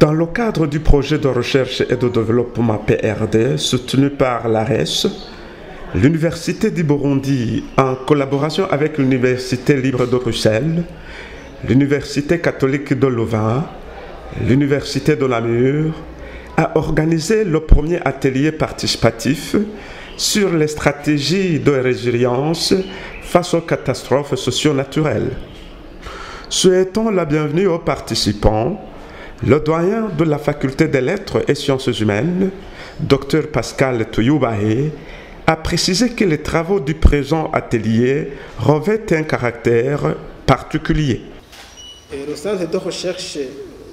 Dans le cadre du projet de recherche et de développement PRD soutenu par l'ARES, l'Université du Burundi, en collaboration avec l'Université libre de Bruxelles, l'Université catholique de Louvain, l'Université de Namur, a organisé le premier atelier participatif sur les stratégies de résilience face aux catastrophes socio-naturelles. Souhaitons la bienvenue aux participants. Le doyen de la Faculté des Lettres et Sciences Humaines, Dr Pascal Touyoubahe, a précisé que les travaux du présent atelier revêtent un caractère particulier. Le centre de recherche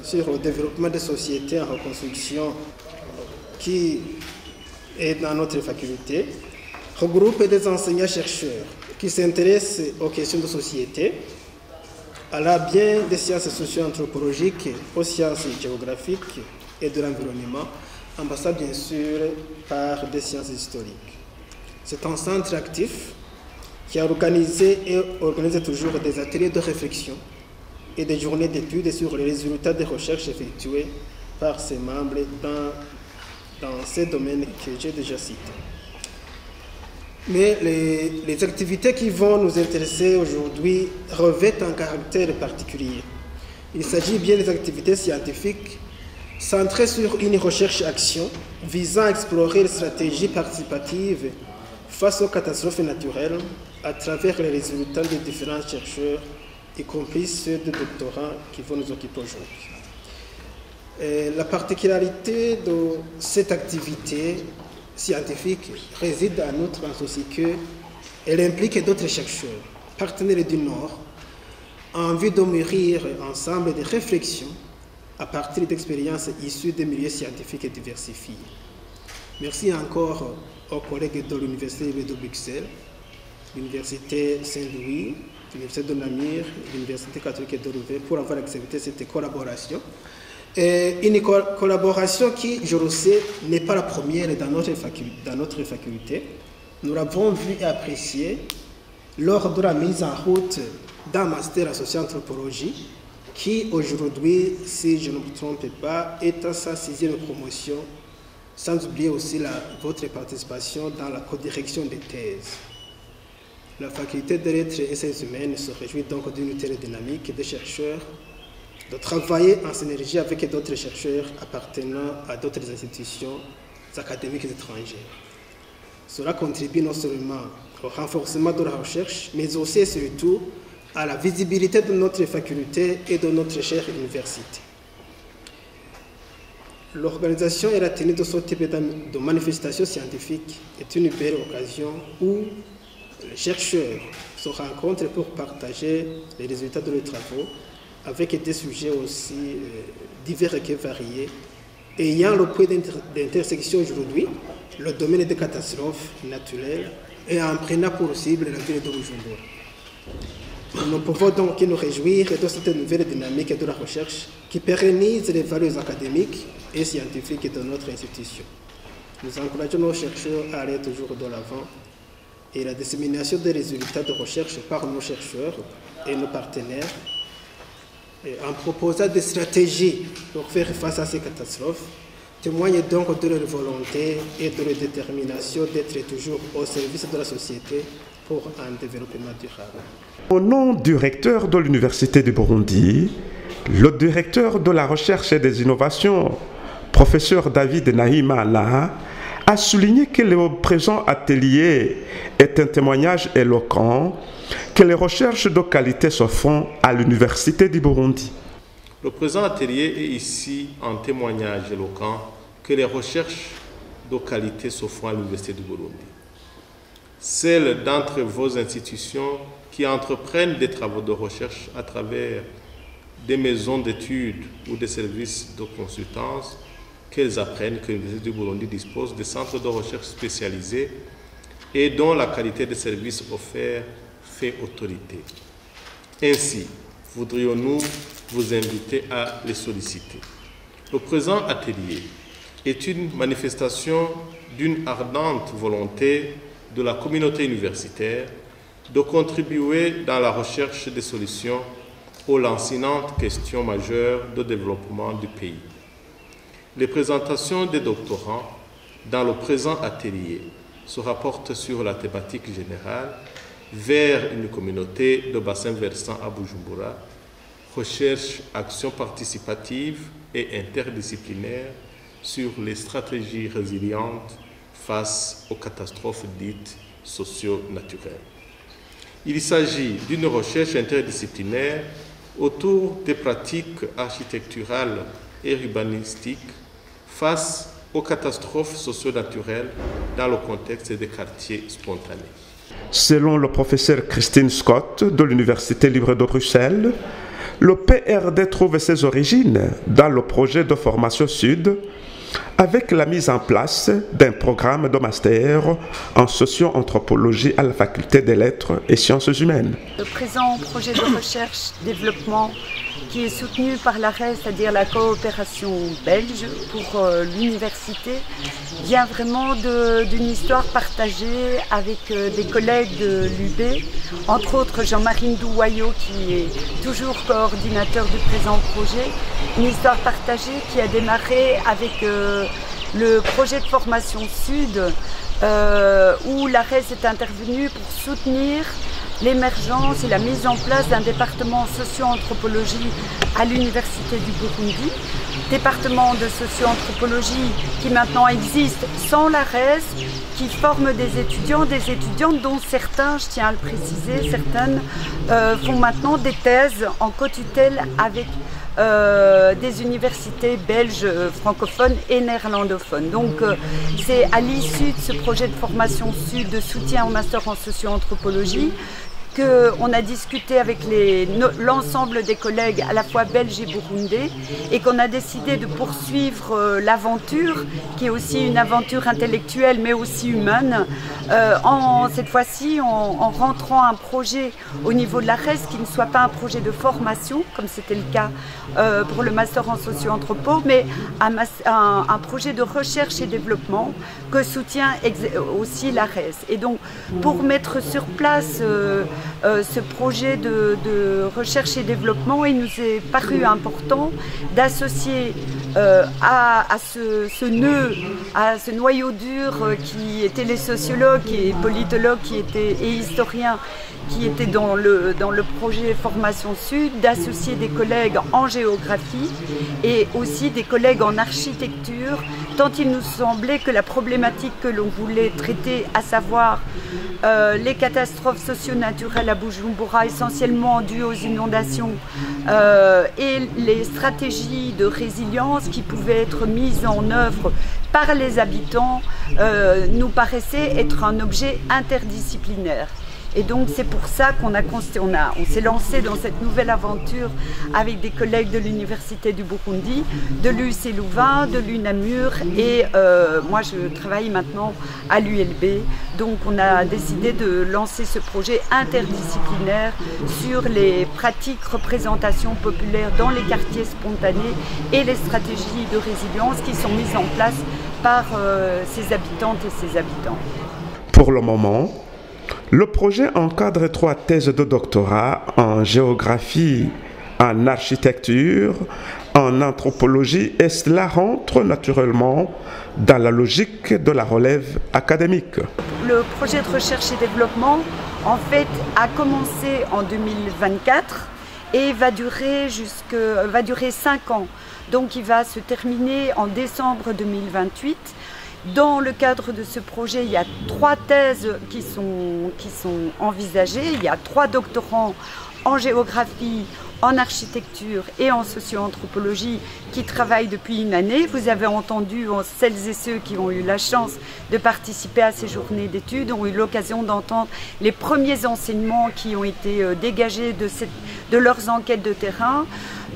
sur le développement des sociétés en reconstruction qui est dans notre faculté regroupe des enseignants-chercheurs qui s'intéressent aux questions de société, à la bien des sciences socio-anthropologiques, aux sciences géographiques et de l'environnement, en passant bien sûr par des sciences historiques. C'est un centre actif qui a organisé et organise toujours des ateliers de réflexion et des journées d'études sur les résultats des recherches effectuées par ses membres dans ces domaines que j'ai déjà cités. Mais les activités qui vont nous intéresser aujourd'hui revêtent un caractère particulier. Il s'agit bien des activités scientifiques centrées sur une recherche-action visant à explorer les stratégies participatives face aux catastrophes naturelles à travers les résultats des différents chercheurs, y compris ceux de doctorants qui vont nous occuper aujourd'hui. La particularité de cette activité scientifique réside en outre en ceci qu'elle implique d'autres chercheurs, partenaires du Nord, en vue de mûrir ensemble des réflexions à partir d'expériences issues des milieux scientifiques et diversifiés. Merci encore aux collègues de l'Université de Bruxelles, l'Université Saint-Louis, l'Université de Namur, l'Université catholique de Louvain pour avoir accepté cette collaboration. Une collaboration qui, je le sais, n'est pas la première dans notre faculté. Nous l'avons vu et apprécié lors de la mise en route d'un master associé en anthropologie qui, aujourd'hui, si je ne me trompe pas, est à sa 6e promotion, sans oublier aussi votre participation dans la codirection des thèses. La faculté des lettres et sciences humaines se réjouit donc d'une telle dynamique des chercheurs de travailler en synergie avec d'autres chercheurs appartenant à d'autres institutions académiques étrangères. Cela contribue non seulement au renforcement de la recherche, mais aussi et surtout à la visibilité de notre faculté et de notre chère université. L'organisation et la tenue de ce type de manifestation scientifique est une belle occasion où les chercheurs se rencontrent pour partager les résultats de leurs travaux avec des sujets aussi divers et variés, ayant le point d'intersection aujourd'hui, le domaine des catastrophes naturelles et en prenant pour cible la ville de Bujumbura. Nous pouvons donc nous réjouir de cette nouvelle dynamique de la recherche qui pérennise les valeurs académiques et scientifiques de notre institution. Nous encourageons nos chercheurs à aller toujours de l'avant et la dissémination des résultats de recherche par nos chercheurs et nos partenaires en proposant des stratégies pour faire face à ces catastrophes, témoigne donc de leur volonté et de leur détermination d'être toujours au service de la société pour un développement durable. Au nom du recteur de l'Université du Burundi, le directeur de la recherche et des innovations, professeur David Nahimana, a souligné que le présent atelier est un témoignage éloquent que les recherches de qualité se font à l'Université du Burundi. Le présent atelier est ici un témoignage éloquent que les recherches de qualité se font à l'Université du Burundi. Celles d'entre vos institutions qui entreprennent des travaux de recherche à travers des maisons d'études ou des services de consultance, qu'elles apprennent que l'Université du Burundi dispose de centres de recherche spécialisés et dont la qualité des services offerts fait autorité. Ainsi, voudrions-nous vous inviter à les solliciter. Le présent atelier est une manifestation d'une ardente volonté de la communauté universitaire de contribuer dans la recherche des solutions aux lancinantes questions majeures de développement du pays. Les présentations des doctorants dans le présent atelier se rapportent sur la thématique générale vers une communauté de bassin versant à Bujumbura, recherche, action participative et interdisciplinaire sur les stratégies résilientes face aux catastrophes dites socio-naturelles. Il s'agit d'une recherche interdisciplinaire autour des pratiques architecturales et urbanistiques face aux catastrophes socio-naturelles dans le contexte des quartiers spontanés. Selon le professeur Christine Scott de l'Université libre de Bruxelles, le PRD trouve ses origines dans le projet de formation Sud avec la mise en place d'un programme de master en socio-anthropologie à la faculté des lettres et sciences humaines. Le présent projet de recherche-développement qui est soutenu par l'ARES, c'est-à-dire la coopération belge pour l'université, vient vraiment d'une histoire partagée avec des collègues de l'UB, entre autres Jean-Marie Ndouwayo qui est toujours coordinateur du présent projet. Une histoire partagée qui a démarré avec le projet de formation Sud où l'ARES est intervenu pour soutenir l'émergence et la mise en place d'un département socio-anthropologie à l'Université du Burundi. Département de socio-anthropologie qui maintenant existe sans l'ARES, qui forme des étudiantes dont certains, je tiens à le préciser, certaines font maintenant des thèses en co-tutelle avec des universités belges francophones et néerlandophones. Donc c'est à l'issue de ce projet de formation Sud de soutien au master en socio-anthropologie qu'on a discuté avec l'ensemble des collègues à la fois belges et burundais et qu'on a décidé de poursuivre l'aventure qui est aussi une aventure intellectuelle mais aussi humaine cette fois-ci en rentrant un projet au niveau de l'ARES qui ne soit pas un projet de formation comme c'était le cas pour le master en socio-anthropo mais un projet de recherche et développement que soutient aussi l'ARES. Et donc pour mettre sur place ce projet de recherche et développement, il nous est paru important d'associer à ce nœud, à ce noyau dur qui étaient les sociologues et politologues et historiens qui étaient dans le projet Formation Sud, d'associer des collègues en géographie et aussi des collègues en architecture, tant il nous semblait que la problématique que l'on voulait traiter, à savoir les catastrophes socio-naturelles à Bujumbura, essentiellement dues aux inondations, et les stratégies de résilience qui pouvaient être mises en œuvre par les habitants, nous paraissait être un objet interdisciplinaire. Et donc c'est pour ça qu'on s'est lancé dans cette nouvelle aventure avec des collègues de l'Université du Burundi, de l'UC Louvain, de l'UNAMUR et moi je travaille maintenant à l'ULB. Donc on a décidé de lancer ce projet interdisciplinaire sur les pratiques représentations populaires dans les quartiers spontanés et les stratégies de résilience qui sont mises en place par ces habitantes et ces habitants. Pour le moment, le projet encadre 3 thèses de doctorat en géographie, en architecture, en anthropologie et cela rentre naturellement dans la logique de la relève académique. Le projet de recherche et développement en fait a commencé en 2024 et va durer 5 ans. Donc il va se terminer en décembre 2028. Dans le cadre de ce projet, il y a 3 thèses qui sont envisagées. Il y a 3 doctorants en géographie, en architecture et en socio-anthropologie qui travaillent depuis une année. Vous avez entendu, celles et ceux qui ont eu la chance de participer à ces journées d'études ont eu l'occasion d'entendre les premiers enseignements qui ont été dégagés de leurs enquêtes de terrain.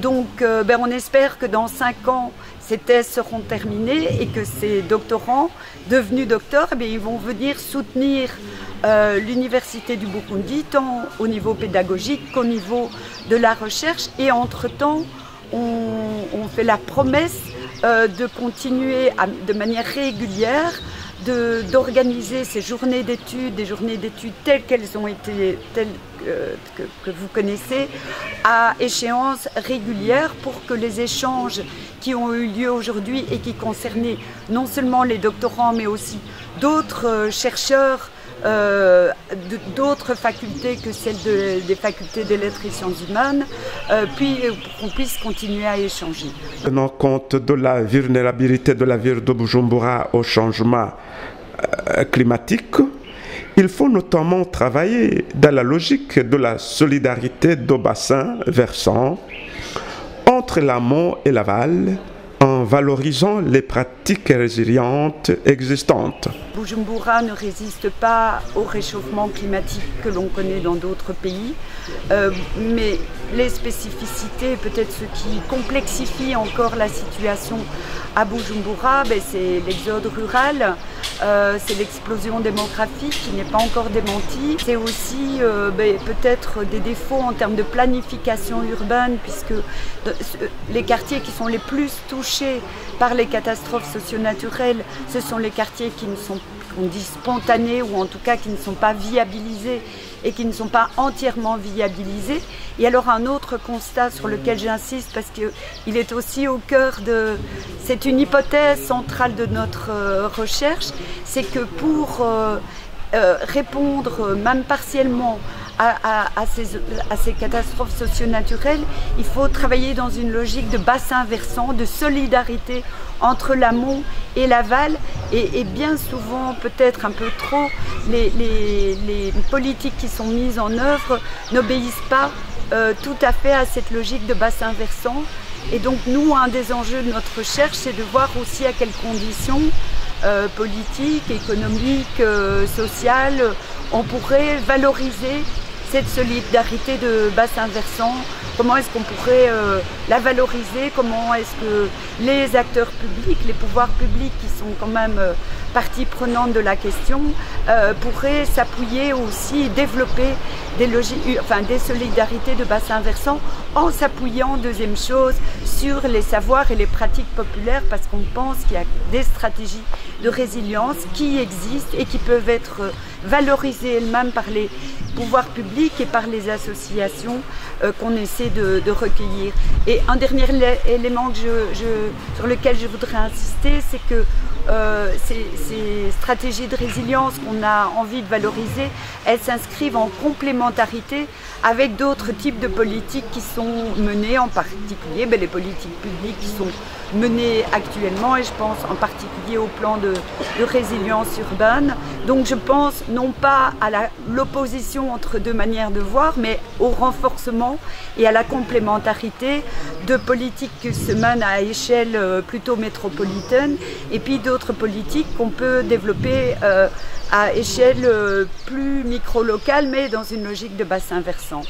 Donc on espère que dans 5 ans, ces thèses seront terminées et que ces doctorants, devenus docteurs, ils vont venir soutenir l'Université du Burundi, tant au niveau pédagogique qu'au niveau de la recherche. Et entre-temps, on fait la promesse de continuer de manière régulière d'organiser ces journées d'études, des journées d'études telles qu'elles ont été, que vous connaissez, à échéance régulière pour que les échanges qui ont eu lieu aujourd'hui et qui concernaient non seulement les doctorants mais aussi d'autres chercheurs d'autres facultés que celles des facultés des lettres et sciences humaines, puis qu'on puisse continuer à échanger. Tenant compte de la vulnérabilité de la ville de Bujumbura au changement climatique, il faut notamment travailler dans la logique de la solidarité de bassins versants entre l'amont et l'aval, en valorisant les pratiques résilientes existantes. Bujumbura ne résiste pas au réchauffement climatique que l'on connaît dans d'autres pays, mais les spécificités, peut-être ce qui complexifie encore la situation à Bujumbura, c'est l'exode rural, c'est l'explosion démographique qui n'est pas encore démentie. C'est aussi peut-être des défauts en termes de planification urbaine, puisque les quartiers qui sont les plus touchés par les catastrophes socio-naturelles, ce sont les quartiers qui ne sont, on dit spontanés, ou en tout cas qui ne sont pas viabilisés et qui ne sont pas entièrement viabilisés. Et alors un autre constat sur lequel j'insiste, parce qu'il est aussi au cœur de... C'est une hypothèse centrale de notre recherche, c'est que pour répondre même partiellement à ces catastrophes socio-naturelles, il faut travailler dans une logique de bassin versant, de solidarité entre l'amont et l'aval, et bien souvent, peut-être un peu trop, les politiques qui sont mises en œuvre n'obéissent pas tout à fait à cette logique de bassin versant. Et donc nous, un des enjeux de notre recherche, c'est de voir aussi à quelles conditions politiques, économiques, sociales, on pourrait valoriser cette solidarité de bassin versant. Comment est-ce qu'on pourrait la valoriser? Comment est-ce que les acteurs publics, les pouvoirs publics qui sont quand même partie prenante de la question, pourraient s'appuyer aussi, développer des solidarités de bassin versant en s'appuyant, deuxième chose, sur les savoirs et les pratiques populaires, parce qu'on pense qu'il y a des stratégies de résilience qui existent et qui peuvent être valorisées elles-mêmes par les pouvoirs publics et par les associations qu'on essaie de recueillir. Et un dernier élément sur lequel je voudrais insister, c'est que ces stratégies de résilience qu'on a envie de valoriser, elles s'inscrivent en complémentarité avec d'autres types de politiques qui sont menées, en particulier les politiques publiques qui sont menées actuellement, et je pense en particulier au plan de résilience urbaine. Donc je pense non pas à l'opposition entre deux manières de voir, mais au renforcement et à la complémentarité de politiques qui se mènent à échelle plutôt métropolitaine, et puis d'autres politiques qu'on peut développer à échelle plus micro-locale, mais dans une logique de bassin versant.